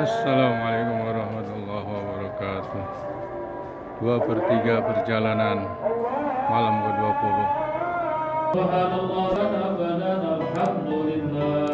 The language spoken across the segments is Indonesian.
Assalamualaikum warahmatullahi wabarakatuh. 2/3 perjalanan malam ke-20. Subhanallah rabbana alhamdulillah.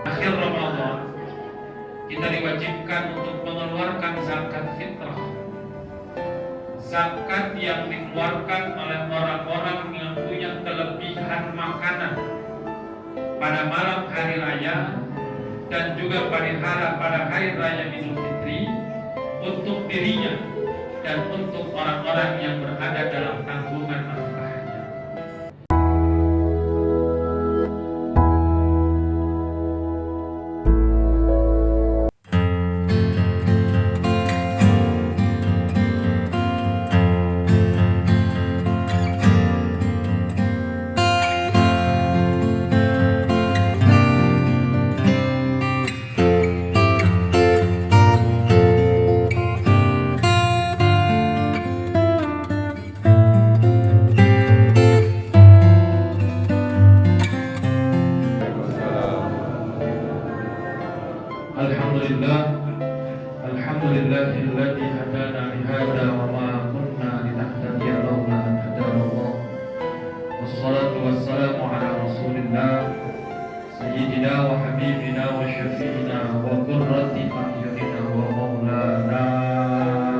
Akhir Ramadan kita diwajibkan untuk mengeluarkan zakat fitrah. Zakat yang dikeluarkan oleh orang-orang yang punya kelebihan makanan pada malam hari raya dan juga pada hari raya Idul Fitri untuk dirinya dan untuk orang-orang yang berada dalam tanggungan nafkahnya. Alhamdulillahilladzi hadana li hadza wa ma kunna linahtadiya laula an hadana Allah. Wassalatu wassalamu ala Rasulillah sayyidina wa habibina wa syafi'ina wa qurrati a'yunina wa maulana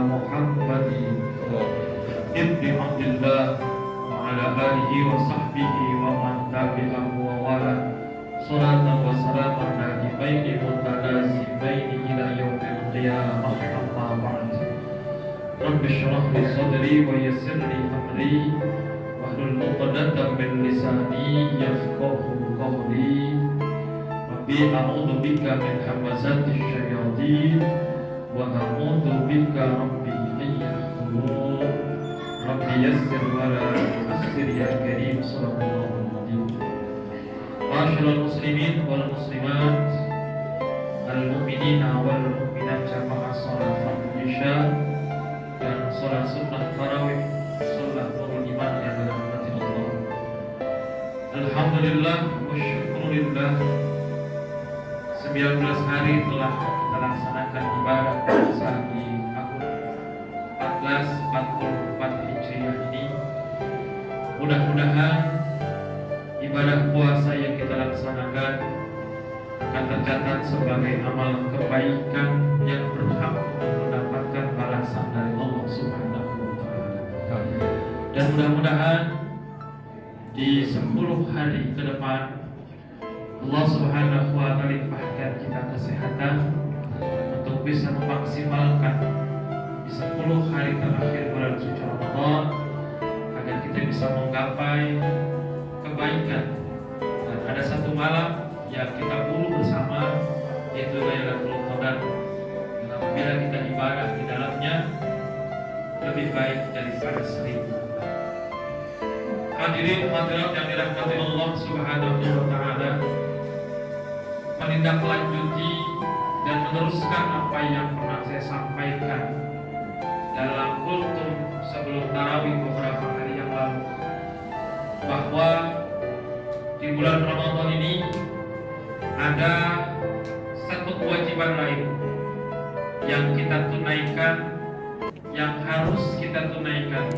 Muhammadin ibni Abdillah wa ala alihi wa sahbihi wa man tabi'ahu wa wala. Salatan wa salaman daimaini mutalasimaini ila yaumil qiyamah, amma ba'd. Rabbi shrah li sadri wa yassir li amri wahlul 'uqdatam min lisani yafqahu qawli. Rabbi a'udzu bika min hamazati syayatin wa a'udzu bika rabbi an yahdurun. Rabbi yassir wa la tu'assir ya karim. Sallallahu alaihi wasallam. Ma'asyiral muslimin wal muslimat, al-mu'minina wal mu'minat, jamaah salat fardhu isya dan salat sunnah tarawih, salat nurul iman yang dirahmati Allah. Alhamdulillah wa syukurillah, 19 hari telah kita laksanakan ibadah puasa di tahun 1444 Hijriah ini. Mudah-mudahan ibadah puasa yang kita laksanakan akan tercatat sebagai amal kebaikan yang berhak mendapatkan balasan dari Allah Subhanahu wa Ta'ala. Dan mudah-mudahan di 10 hari ke depan Allah Subhanahu wa Ta'ala limpahkan kita kesehatan untuk bisa memaksimalkan di 10 hari terakhir bulan suci Ramadan agar kita bisa menggapai kebaikan. Dan ada satu malam yang kita buru bersama, yaitu Lailatul Qadar. Dan apabila kita ibadah di dalamnya lebih baik daripada 1000. Hadirin hadirat yang dirahmati Allah Subhanahu wa Ta'ala, menindaklanjuti dan meneruskan apa yang pernah saya sampaikan dalam kultum sebelum tarawih beberapa hari yang lalu, bahwa di bulan Ramadan ini ada satu kewajiban lain yang kita tunaikan, yang harus kita tunaikan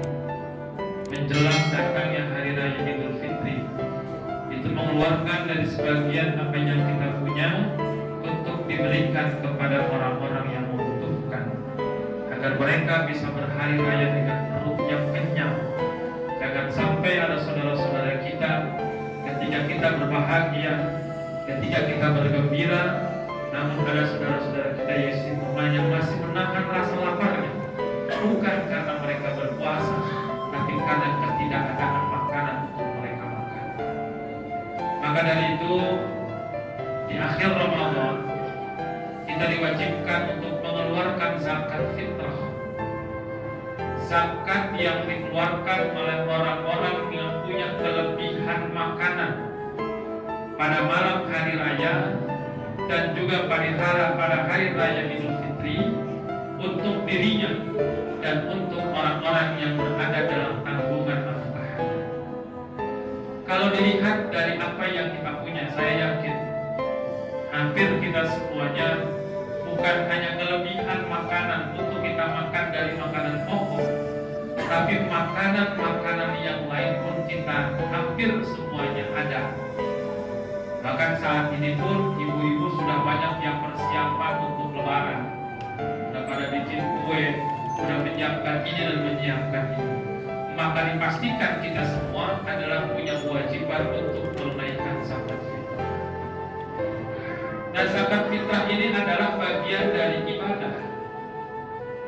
menjelang datangnya hari raya Idul Fitri. Itu mengeluarkan dari sebagian apa yang kita punya untuk diberikan kepada orang-orang yang membutuhkan, agar mereka bisa berhari raya dengan perut yang kenyang. Jangan sampai ada saudara-saudara kita ketika kita berbahagia, ketika kita bergembira, Namun ada saudara-saudara kita yang masih menahan rasa laparnya, bukan karena mereka berpuasa, tapi karena ketidakadaan makanan untuk mereka makan. Maka dari itu, di akhir Ramadan kita diwajibkan untuk mengeluarkan zakat fitrah. Zakat yang dikeluarkan oleh orang-orang yang punya kelebihan makanan pada malam hari raya dan juga pada hari raya Idul Fitri untuk dirinya dan untuk orang-orang yang berada dalam tanggungan nafkah. Kalau dilihat dari apa yang kita punya, saya yakin hampir kita semuanya bukan hanya kelebihan makanan untuk kita makan dari makanan pokok, tapi makanan-makanan yang lain pun kita hampir semuanya ada. Bahkan saat ini pun ibu-ibu sudah banyak yang persiapan untuk lebaran, sudah pada bikin kue, sudah menyiapkan ini dan menyiapkan itu. Maka dipastikan kita semua adalah punya kewajiban untuk menunaikan zakat fitrah. Dan zakat fitrah ini adalah bagian dari ibadah.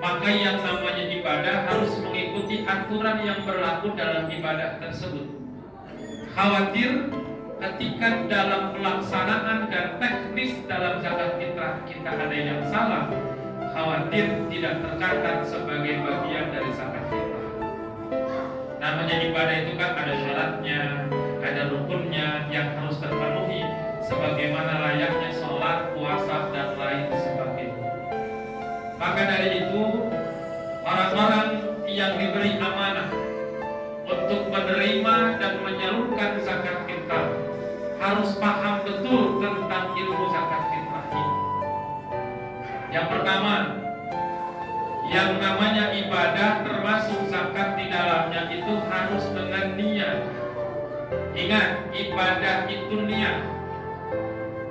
Maka yang namanya ibadah harus mengikuti aturan yang berlaku dalam ibadah tersebut. Khawatir ketika dalam pelaksanaan dan teknis dalam zakat fitrah kita ada yang salah, khawatir tidak tercatat sebagai bagian dari zakat fitrah. Namanya ibadah itu kan ada syaratnya, ada rukunnya yang harus terpenuhi, sebagaimana layaknya sholat, puasa, dan lain sebagainya. Maka dari itu, orang-orang yang diberi amanah untuk menerima dan menyalurkan zakat fitrah harus paham betul tentang ilmu zakat fitrah ini. Yang pertama, yang namanya ibadah termasuk zakat di dalamnya itu harus dengan niat. Ingat, ibadah itu niat.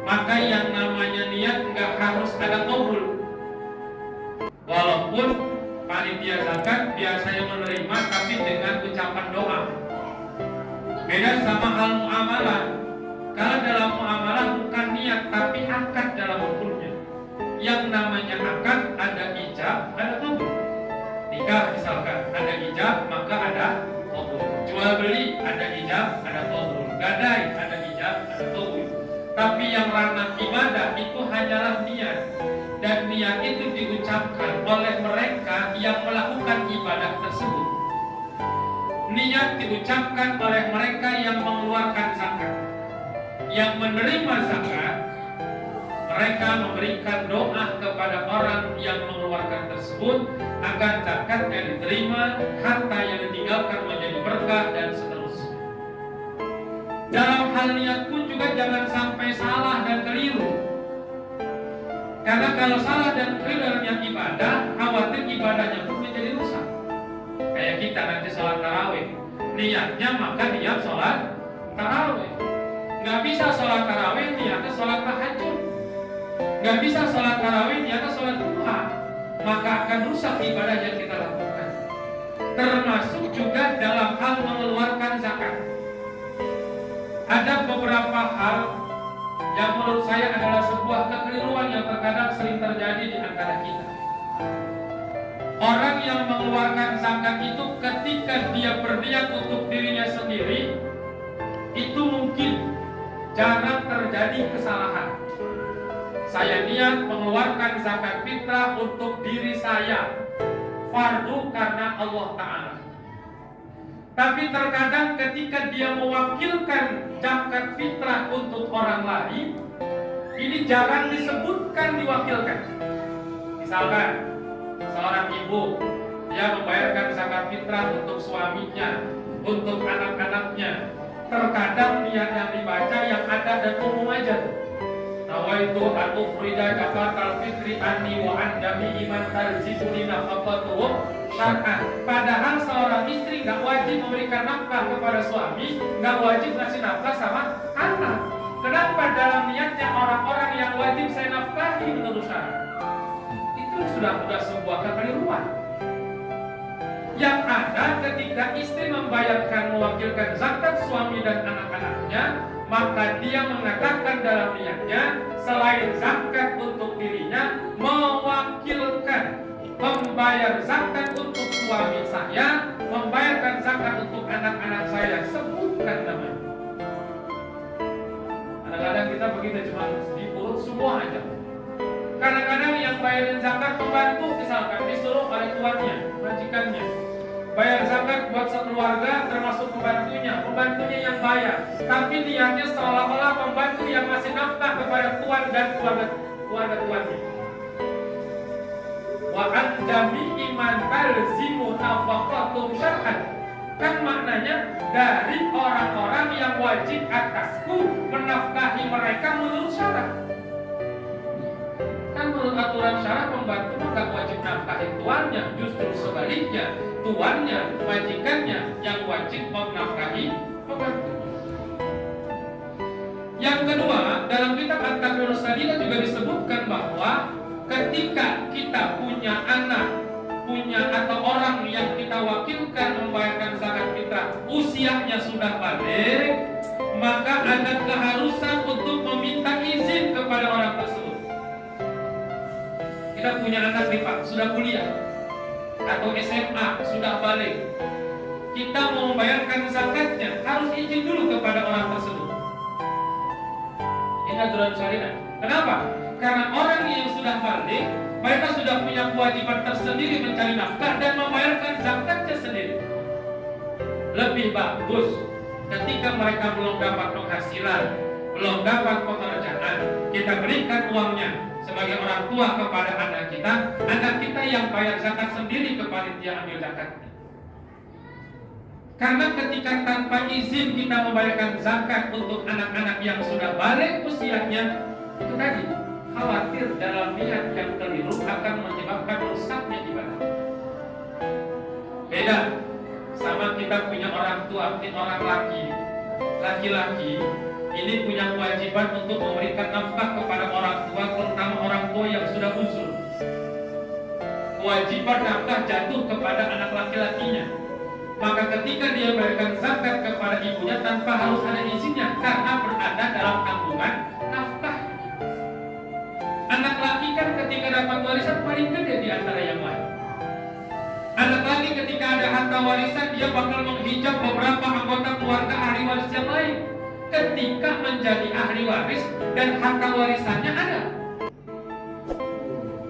Maka yang namanya niat nggak harus ada qabul. Walaupun panitia zakat biasanya menerima tapi dengan ucapan doa. Beda sama hal muamalah. Kalau dalam muamalah bukan niat tapi akad dalam hukumnya. Yang namanya akad ada ijab, ada qabul. Nikah misalkan ada ijab maka ada qabul. Jual beli ada ijab, ada qabul. Gadai ada ijab, ada qabul. Tapi yang ranah ibadah itu hanyalah niat. Dan niat itu diucapkan oleh mereka yang melakukan ibadah tersebut. Niat diucapkan oleh mereka yang mengeluarkan zakat. Yang menerima zakat, mereka memberikan doa kepada orang yang mengeluarkan tersebut agar zakatnya diterima, harta yang ditinggalkan menjadi berkah dan seterusnya. Dalam hal niat pun juga jangan sampai salah dan keliru. Karena kalau salah dan keliru dalam niat ibadah, khawatir ibadahnya pun menjadi rusak. Kayak kita nanti sholat tarawih, niatnya maka niat sholat tarawih. Nggak bisa sholat tarawih niatnya sholat tahajud. Nggak bisa sholat tarawih niatnya sholat duha. Maka akan rusak ibadah yang kita lakukan. Termasuk juga dalam hal mengeluarkan zakat. Ada beberapa hal yang menurut saya adalah sebuah kekeliruan yang terkadang sering terjadi di antara kita. Orang yang mengeluarkan zakat itu ketika dia berniat untuk dirinya sendiri, itu mungkin jarang terjadi kesalahan. Saya niat mengeluarkan zakat fitrah untuk diri saya, fardu karena Allah Ta'ala. Tapi terkadang ketika dia mewakilkan zakat fitrah untuk orang lain, ini jarang disebutkan diwakilkan. Misalkan seorang ibu, dia membayarkan zakat fitrah untuk suaminya, untuk anak-anaknya. Terkadang niat yang dibaca yang ada dan umum aja. Nawaitu al-ufrida zakatal fitri anni wa an jami'i man tarzibuni nafaqatuhu syar'an. Padahal seorang istri nggak wajib memberikan nafkah kepada suami, nggak wajib ngasih nafkah sama anak. Kenapa dalam niatnya orang-orang yang wajib saya nafkahi menurut syarat? Itu sudah sebuah kekeliruan. Yang ada ketika istri membayarkan mewakilkan zakat suami dan anak-anaknya, maka dia mengatakan dalam niatnya selain zakat untuk dirinya, mewakilkan membayar zakat untuk suami saya, membayarkan zakat untuk anak-anak saya. Sebutkan namanya. Kadang-kadang kita begitu cuma diurut semua aja. Kadang-kadang yang bayarin zakat pembantu misalkan disuruh oleh tuannya, majikannya. Bayar zakat buat sekeluarga termasuk pembantunya yang bayar. Tapi niatnya seolah-olah pembantu yang ngasih nafkah kepada tuan dan keluarga tuannya. Wa an jami'i man talzimu nafaqatum syar'an. Kan maknanya dari orang-orang yang wajib atasku menafkahi mereka menurut syarat. Kan menurut aturan syarat pembantu nggak wajib nafkahi tuannya, justru sebaliknya tuannya, majikannya yang wajib menafkahi pembantu. Yang kedua, dalam kitab At-Takrurus Sadida juga disebutkan bahwa ketika kita punya anak, atau orang yang kita wakilkan membayarkan zakat fitrah, usianya sudah balik, maka ada keharusan untuk meminta izin kepada orang tersebut. Kita punya anak nih Pak, sudah kuliah atau SMA, sudah balik. Kita mau membayarkan zakatnya, harus izin dulu kepada orang tersebut. Ini aturan syariat. Kenapa? Karena orang yang sudah balik, mereka sudah punya kewajiban tersendiri mencari nafkah dan membayarkan zakatnya sendiri. Lebih bagus ketika mereka belum dapat penghasilan, belum dapat pekerjaan, kita berikan uangnya sebagai orang tua kepada anak kita yang bayar zakat sendiri ke panitia ambil zakatnya. Karena ketika tanpa izin kita membayarkan zakat untuk anak-anak yang sudah balik usianya, itu tadi khawatir dalam niat yang keliru akan menyebabkan rusaknya ibadah. Beda sama kita punya orang tua, orang laki-laki ini punya kewajiban untuk memberikan nafkah kepada orang tua, terutama orang tua yang sudah usul. Kewajiban nafkah jatuh kepada anak laki-lakinya. Maka ketika dia memberikan zakat kepada ibunya tanpa harus ada izinnya, karena berada dalam tanggungan nafkah. Anak laki kan ketika dapat warisan paling gede di antara yang lain. Anak laki ketika ada harta warisan, dia bakal menghijab beberapa anggota keluarga ahli waris yang lain. Ketika menjadi ahli waris dan harta warisannya ada.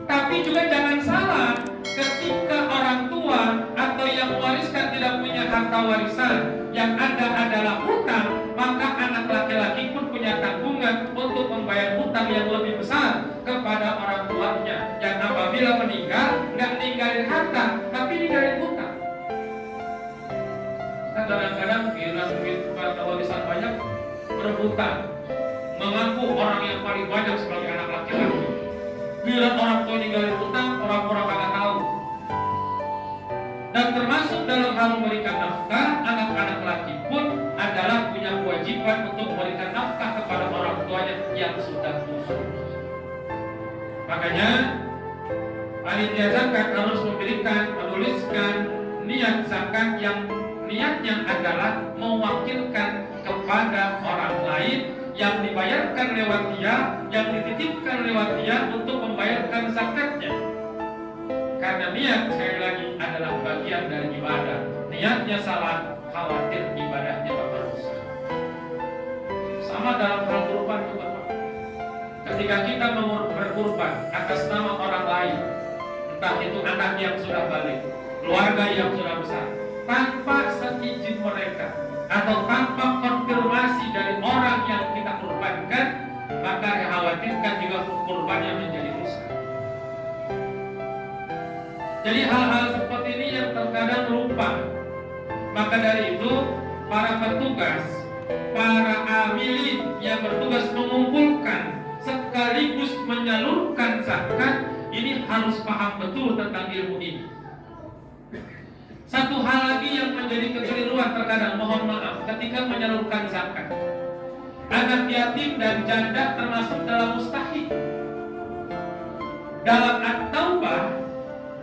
Tapi juga jangan salah, ketika orang tua atau yang mewariskan tidak punya harta warisan, yang ada adalah hutang, maka anak laki-laki pun punya tanggungan untuk membayar hutang yang lebih besar kepada orang tuanya, yang apabila meninggal nggak ninggalin harta tapi ninggalin hutang. Kita kadang-kadang kira begitu harta warisan banyak berebutan mengaku orang yang paling banyak sebagai anak laki-laki. Bila orang tua ninggalin hutang, orang-orang kagak tahu. Dan termasuk dalam hal memberikan nafkah, anak-anak laki pun adalah punya kewajiban untuk memberikan nafkah kepada orang tuanya yang sudah usul. Makanya panitia zakat harus menuliskan niat zakat yang niatnya adalah mewakilkan kepada orang lain yang dibayarkan lewat dia, yang dititipkan lewat dia untuk membayarkan zakatnya. Karena niat sekali lagi adalah bagian dari ibadah. Niatnya salah, khawatir ibadahnya bakal rusak. Sama dalam hal kurban juga Pak. Ketika kita berkurban atas nama orang lain, entah itu anak yang sudah balik, keluarga yang sudah besar, tanpa seizin mereka atau tanpa konfirmasi dari orang yang kita kurbankan, maka dikhawatirkan juga kurbannya menjadi rusak. Jadi hal-hal seperti ini yang terkadang lupa. Maka dari itu para petugas, para amilin yang bertugas mengumpulkan sekaligus menyalurkan zakat ini harus paham betul tentang ilmu ini. Satu hal lagi yang menjadi kekeliruan terkadang, mohon maaf, ketika menyalurkan zakat, anak yatim dan janda termasuk dalam mustahik. Dalam At-Taubah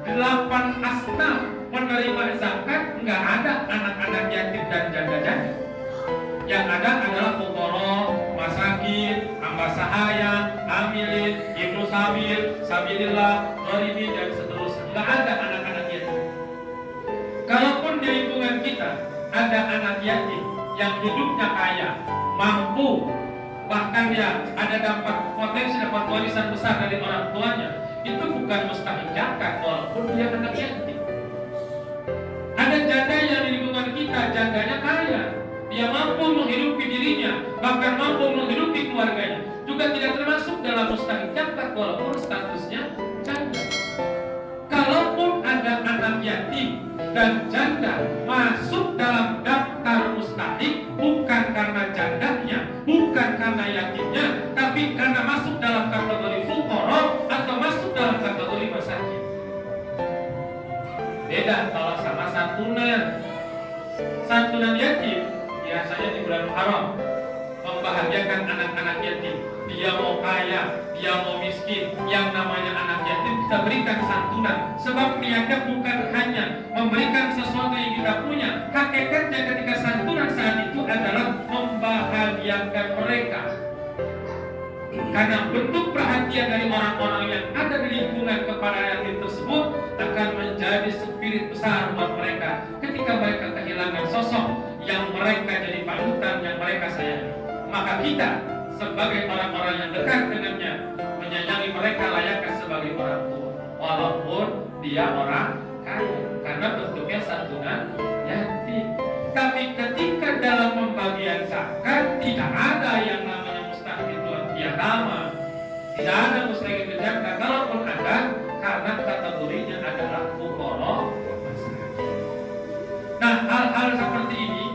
8 asnaf menerima zakat, nggak ada anak-anak yatim dan janda-janda. Yang ada adalah fuqara, masakin, hamba sahaya, amilin, ibnu sabil, sabilillah, gharibin, dan seterusnya. Nggak ada anak-anak yatim. Kalaupun di lingkungan kita ada anak yatim yang hidupnya kaya, mampu, bahkan dia ada dapat potensi dapat warisan besar dari orang tuanya, itu bukan mustahil zakat walaupun dia anak yatim. Ada janda yang di lingkungan kita, jandanya kaya, dia mampu menghidupi dirinya, bahkan mampu menghidupi keluarganya, juga tidak termasuk dalam mustahil zakat walaupun statusnya janda. Kalaupun ada anak yatim dan janda masuk dalam daftar mustahil, bukan karena jandanya, bukan karena yatimnya, tapi karena masuk dalam kategori fuqara atau masuk dalam kategori masakin. Beda kalau sama santunan. Santunan yatim biasanya di bulan Haram membahagiakan anak-anak yatim. Dia mau kaya, dia mau miskin, yang namanya anak yatim kita berikan santunan. Sebab niatnya bukan hanya memberikan sesuatu yang kita punya. Hakikatnya ketika santunan saat itu adalah membahagiakan mereka. Karena bentuk perhatian dari orang-orang yang ada di lingkungan kepada yatim tersebut akan menjadi spirit besar buat mereka ketika mereka kehilangan sosok yang mereka jadi panutan, yang mereka sayangi. Maka kita sebagai orang-orang yang dekat dengannya menyayangi mereka layaknya sebagai orang tua, walaupun dia orang kaya, karena bentuknya santunan yatim. Tapi ketika dalam pembagian zakat tidak ada yang namanya mustahil yatama, tidak ada mustahil zakat. Kalaupun ada, karena kategorinya adalah fuqara. Nah, hal-hal seperti ini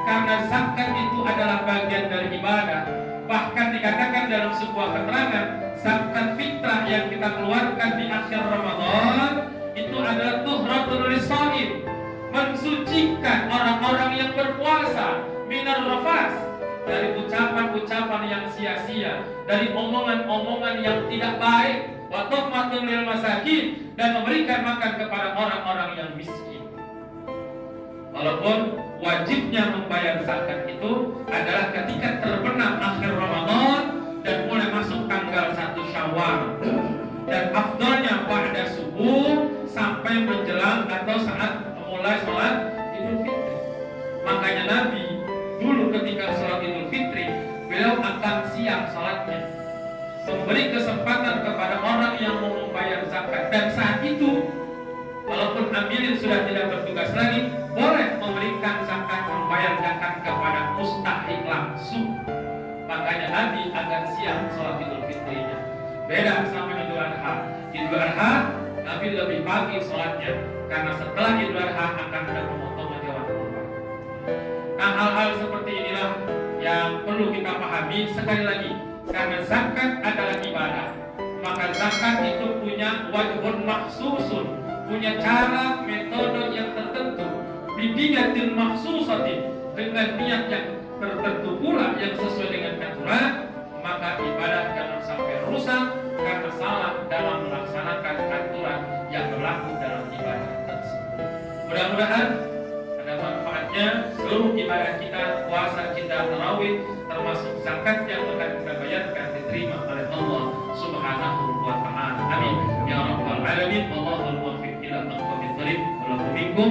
karena zakat itu adalah bagian dari ibadah. Bahkan dikatakan dalam sebuah keterangan, zakat fitrah yang kita keluarkan di akhir Ramadan itu adalah tuhratul lisaim, mensucikan orang-orang yang berpuasa minar rafas, dari ucapan-ucapan yang sia-sia, dari omongan-omongan yang tidak baik, wa tuhmatul lil masakin, dan memberikan makan kepada orang-orang yang miskin. Walaupun wajibnya membayar zakat itu adalah ketika terbenam akhir Ramadan dan mulai masuk tanggal 1 Syawal, dan afdalnya pada subuh sampai menjelang atau saat mulai sholat Idul Fitri. Makanya Nabi dulu ketika sholat Idul Fitri, beliau akan siap sholatnya, memberi kesempatan kepada orang yang mau membayar zakat. Dan saat itu, walaupun amilin sudah tidak bertugas lagi, boleh memberikan zakat, membayar zakat kepada mustahik langsung. Makanya Nabi akan siap sholat Idul Fitrinya. Beda sama Idul Adha. Idul Adha, Nabi lebih pagi sholatnya, karena setelah Idul Adha akan ada pemotongan hewan kurban. Nah, hal-hal seperti inilah yang perlu kita pahami. Sekali lagi, karena zakat adalah ibadah, maka zakat itu punya wajibun maksusun, punya cara metode yang tertentu, biniyatin maksusatin, dengan niat yang tertentu pula yang sesuai dengan aturan. Maka ibadah jangan sampai rusak karena salah dalam melaksanakan aturan yang berlaku dalam ibadah tersebut. Mudah-mudahan ada manfaatnya seluruh ibadah kita, puasa kita, tarawih, termasuk zakat yang akan kita bayarkan diterima oleh Allah Subhanahu wa Ta'ala. Amin ya rabbal alamin. Wallahul muwaffiq ila aqwamit thoriq. Walakum minkum.